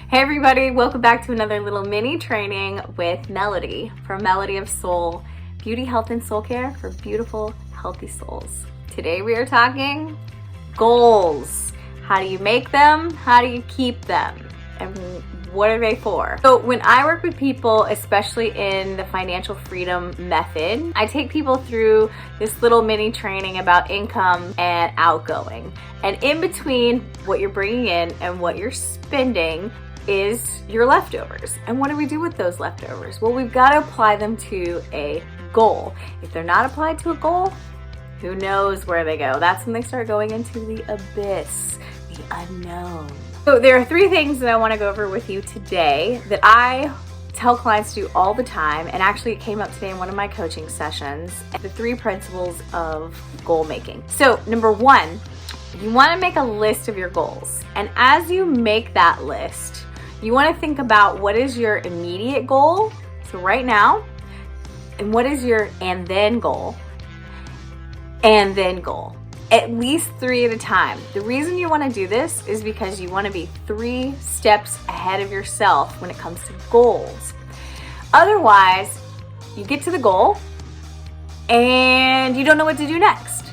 Hey everybody, welcome back to another little mini training with Melody from Melody of Soul, beauty, health, and soul care for beautiful, healthy souls. Today we are talking goals. How do you make them? How do you keep them? And what are they for? So when I work with people, especially in the financial freedom method, I take people through this little mini training about income and outgoing. And in between what you're bringing in and what you're spending is your leftovers. And what do we do with those leftovers? Well, we've got to apply them to a goal. If they're not applied to a goal, who knows where they go? That's when they start going into the abyss, the unknown. So there are three things that I want to go over with you today that I tell clients to do all the time, and actually it came up today in one of my coaching sessions, the three principles of goal making. So number one, you want to make a list of your goals. And as you make that list, you want to think about what is your immediate goal, so right now, and what is your and then goal, at least three at a time. The reason you want to do this is because you want to be 3 steps ahead of yourself when it comes to goals. Otherwise, you get to the goal and you don't know what to do next.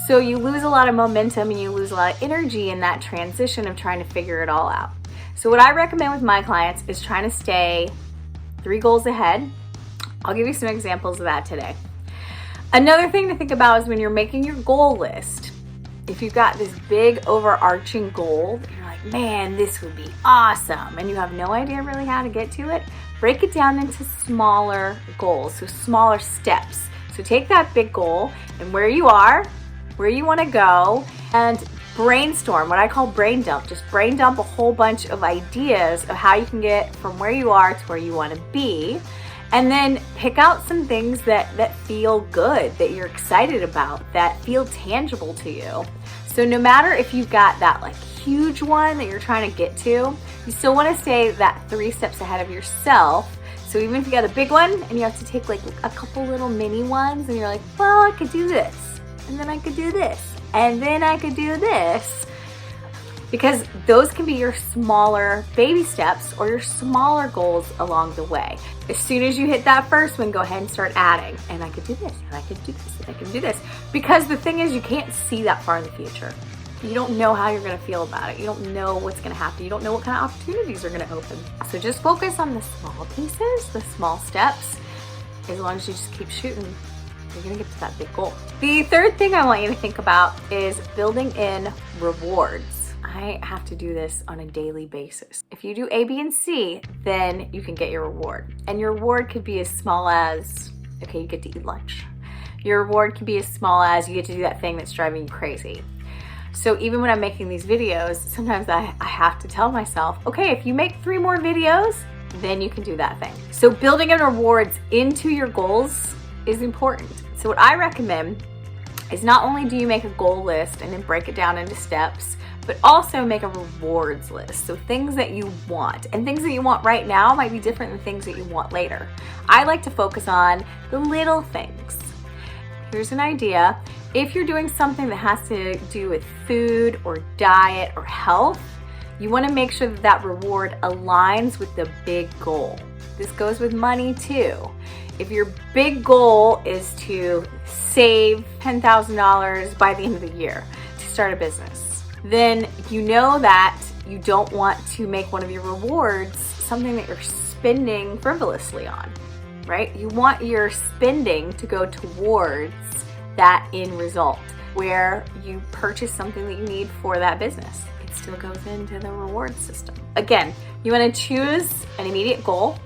So you lose a lot of momentum and you lose a lot of energy in that transition of trying to figure it all out. So what I recommend with my clients is trying to stay 3 goals ahead. I'll give you some examples of that today. Another thing to think about is when you're making your goal list, if you've got this big overarching goal, you're like, man, this would be awesome, and you have no idea really how to get to it, break it down into smaller goals, so smaller steps. So take that big goal and where you are, where you want to go, and brainstorm, what I call brain dump. Just brain dump a whole bunch of ideas of how you can get from where you are to where you want to be. And then pick out some things that feel good, that you're excited about, that feel tangible to you. So no matter if you've got that like huge one that you're trying to get to, you still want to stay that 3 steps ahead of yourself. So even if you got a big one and you have to take like a couple little mini ones and you're like, well, I could do this, and then I could do this, and then I could do this. Because those can be your smaller baby steps or your smaller goals along the way. As soon as you hit that first one, go ahead and start adding. And I could do this, and I could do this, and I can do this. Because the thing is, you can't see that far in the future. You don't know how you're gonna feel about it. You don't know what's gonna happen. You don't know what kind of opportunities are gonna open. So just focus on the small pieces, the small steps. As long as you just keep shooting, you're gonna get to that big goal. The third thing I want you to think about is building in rewards. I have to do this on a daily basis. If you do A, B, and C, then you can get your reward. And your reward could be as small as, okay, you get to eat lunch. Your reward could be as small as you get to do that thing that's driving you crazy. So even when I'm making these videos, sometimes I have to tell myself, okay, if you make 3 more videos, then you can do that thing. So building in rewards into your goals is important. So what I recommend is not only do you make a goal list and then break it down into steps, but also make a rewards list. So things that you want, and things that you want right now might be different than things that you want later. I like to focus on the little things. Here's an idea. If you're doing something that has to do with food or diet or health, you want to make sure that that reward aligns with the big goal. This goes with money too. If your big goal is to save $10,000 by the end of the year to start a business, then you know that you don't want to make one of your rewards something that you're spending frivolously on, right? You want your spending to go towards that end result where you purchase something that you need for that business. It still goes into the reward system. Again, you want to choose an immediate goal,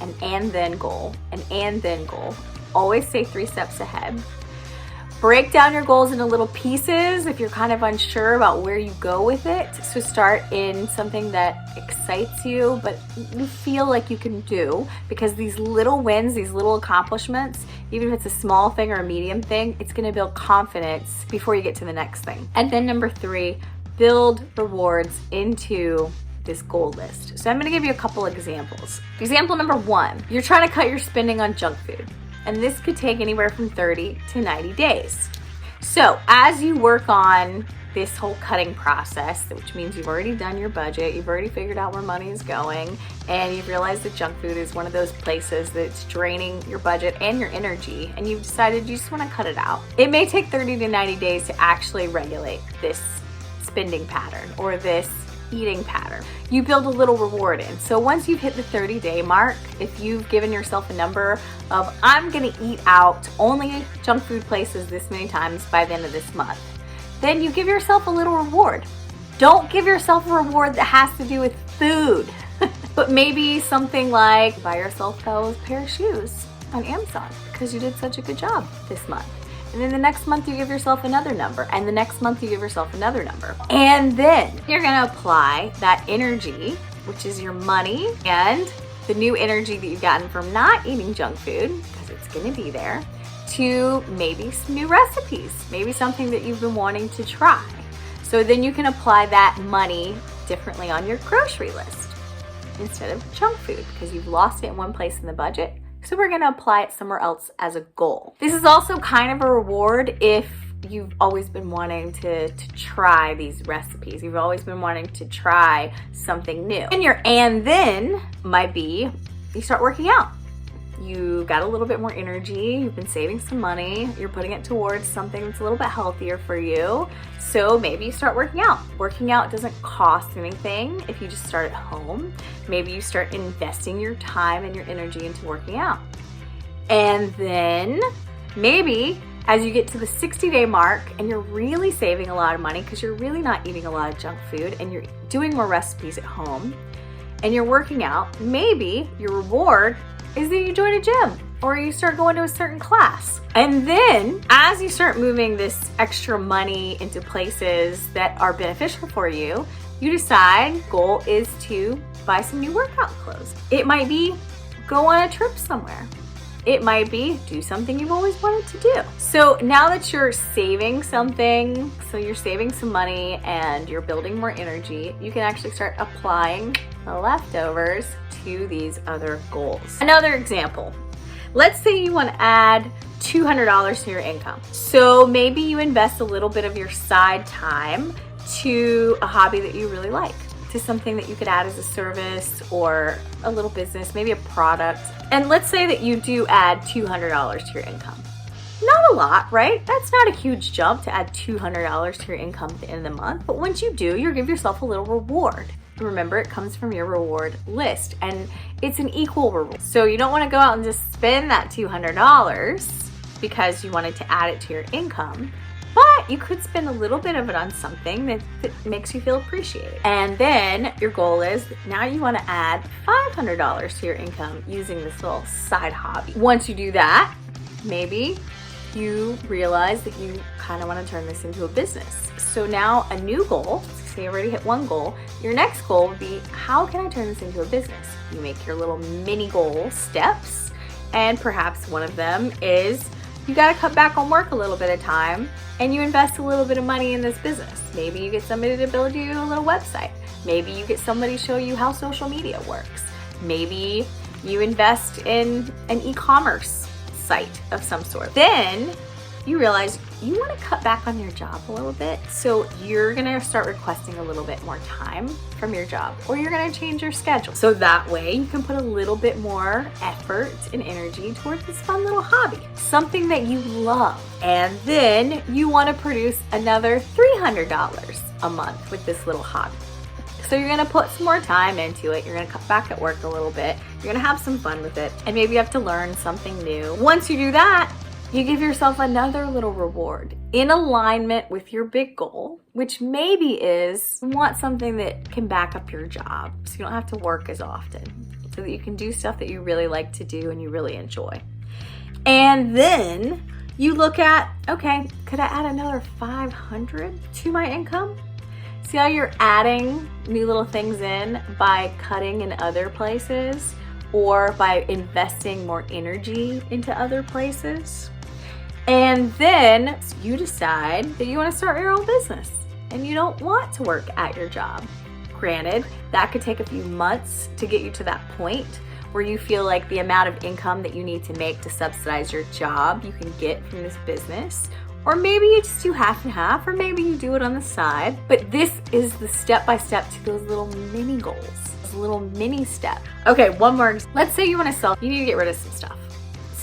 an and then goal, an and then goal. Always stay 3 steps ahead. Break down your goals into little pieces if you're kind of unsure about where you go with it. So start in something that excites you, but you feel like you can do, because these little wins, these little accomplishments, even if it's a small thing or a medium thing, it's gonna build confidence before you get to the next thing. And then number 3, build rewards into this goal list. So I'm gonna give you a couple examples. Example number 1, you're trying to cut your spending on junk food. And this could take anywhere from 30 to 90 days. So as you work on this whole cutting process, which means you've already done your budget, you've already figured out where money is going, and you've realized that junk food is one of those places that's draining your budget and your energy, and you've decided you just want to cut it out. It may take 30 to 90 days to actually regulate this spending pattern or this eating pattern. You build a little reward in. So once you've hit the 30-day mark, if you've given yourself a number of, I'm gonna eat out only junk food places this many times by the end of this month, then you give yourself a little reward. Don't give yourself a reward that has to do with food, but maybe something like buy yourself those pair of shoes on Amazon because you did such a good job this month. And then the next month you give yourself another number, and the next month you give yourself another number. And then you're gonna apply that energy, which is your money, and the new energy that you've gotten from not eating junk food, because it's gonna be there, to maybe some new recipes, maybe something that you've been wanting to try. So then you can apply that money differently on your grocery list instead of junk food, because you've lost it in one place in the budget. So we're gonna apply it somewhere else as a goal. This is also kind of a reward if you've always been wanting to try these recipes. You've always been wanting to try something new. And then might be you start working out. You got a little bit more energy, you've been saving some money, you're putting it towards something that's a little bit healthier for you. So maybe you start working out. Working out doesn't cost anything if you just start at home. Maybe you start investing your time and your energy into working out. And then maybe as you get to the 60-day mark and you're really saving a lot of money because you're really not eating a lot of junk food and you're doing more recipes at home and you're working out, maybe your reward is that you join a gym or you start going to a certain class. And then as you start moving this extra money into places that are beneficial for you, you decide goal is to buy some new workout clothes. It might be go on a trip somewhere. It might be do something you've always wanted to do. So now that you're saving something, so you're saving some money and you're building more energy, you can actually start applying the leftovers to these other goals. Another example, let's say you want to add $200 to your income. So maybe you invest a little bit of your side time to a hobby that you really like, to something that you could add as a service or a little business, maybe a product. And let's say that you do add $200 to your income. Not a lot, right? That's not a huge jump to add $200 to your income at the end of the month. But once you do, you give yourself a little reward. Remember, it comes from your reward list and it's an equal reward. So you don't want to go out and just spend that $200 because you wanted to add it to your income, but you could spend a little bit of it on something that makes you feel appreciated. And then your goal is now you want to add $500 to your income using this little side hobby. Once you do that, maybe you realize that you kind of want to turn this into a business. So now a new goal, so you already hit one goal, your next goal would be, how can I turn this into a business? You make your little mini goal steps, and perhaps one of them is you got to cut back on work a little bit of time and you invest a little bit of money in this business. Maybe you get somebody to build you a little website. Maybe you get somebody to show you how social media works. Maybe you invest in an e-commerce site of some sort. Then you realize you want to cut back on your job a little bit. So you're going to start requesting a little bit more time from your job, or you're going to change your schedule. So that way you can put a little bit more effort and energy towards this fun little hobby, something that you love. And then you want to produce another $300 a month with this little hobby. So you're gonna put some more time into it. You're gonna cut back at work a little bit. You're gonna have some fun with it. And maybe you have to learn something new. Once you do that, you give yourself another little reward in alignment with your big goal, which maybe is you want something that can back up your job so you don't have to work as often, so that you can do stuff that you really like to do and you really enjoy. And then you look at, okay, could I add another $500 to my income? See how you're adding new little things in by cutting in other places or by investing more energy into other places? And then you decide that you want to start your own business and you don't want to work at your job. Granted, that could take a few months to get you to that point where you feel like the amount of income that you need to make to subsidize your job you can get from this business, Or maybe you just do half and half, or maybe you do it on the side. But this is the step-by-step to those little mini goals, those little mini steps. Okay, one more. Let's say you want to sell, you need to get rid of some stuff.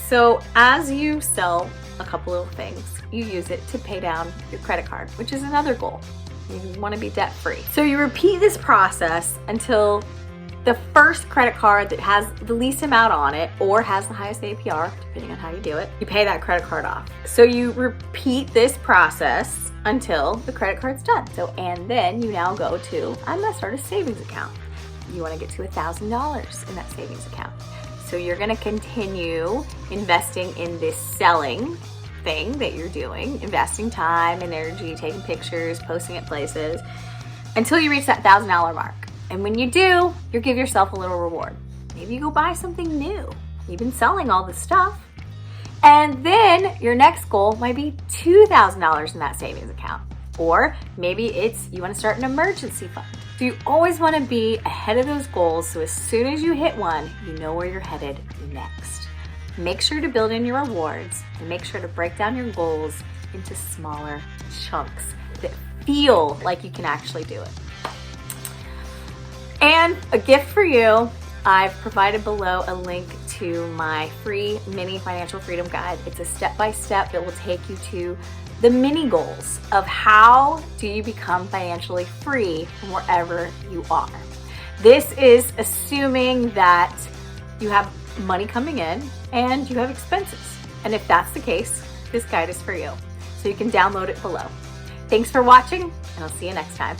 So as you sell a couple little things, you use it to pay down your credit card, which is another goal. You want to be debt-free. So you repeat this process until the first credit card that has the least amount on it or has the highest APR, depending on how you do it, you pay that credit card off. So you repeat this process until the credit card's done. So, and then you now go to, I'm gonna start a savings account. You wanna get to $1,000 in that savings account. So you're gonna continue investing in this selling thing that you're doing, investing time and energy, taking pictures, posting at places, until you reach that $1,000 mark. And when you do, you give yourself a little reward. Maybe you go buy something new. You've been selling all this stuff. And then your next goal might be $2,000 in that savings account. Or maybe it's you want to start an emergency fund. So you always want to be ahead of those goals, so as soon as you hit one, you know where you're headed next. Make sure to build in your rewards and make sure to break down your goals into smaller chunks that feel like you can actually do it. And a gift for you, I've provided below a link to my free mini financial freedom guide. It's a step-by-step that will take you to the mini goals of how do you become financially free from wherever you are. This is assuming that you have money coming in and you have expenses. And if that's the case, this guide is for you. So you can download it below. Thanks for watching, and I'll see you next time.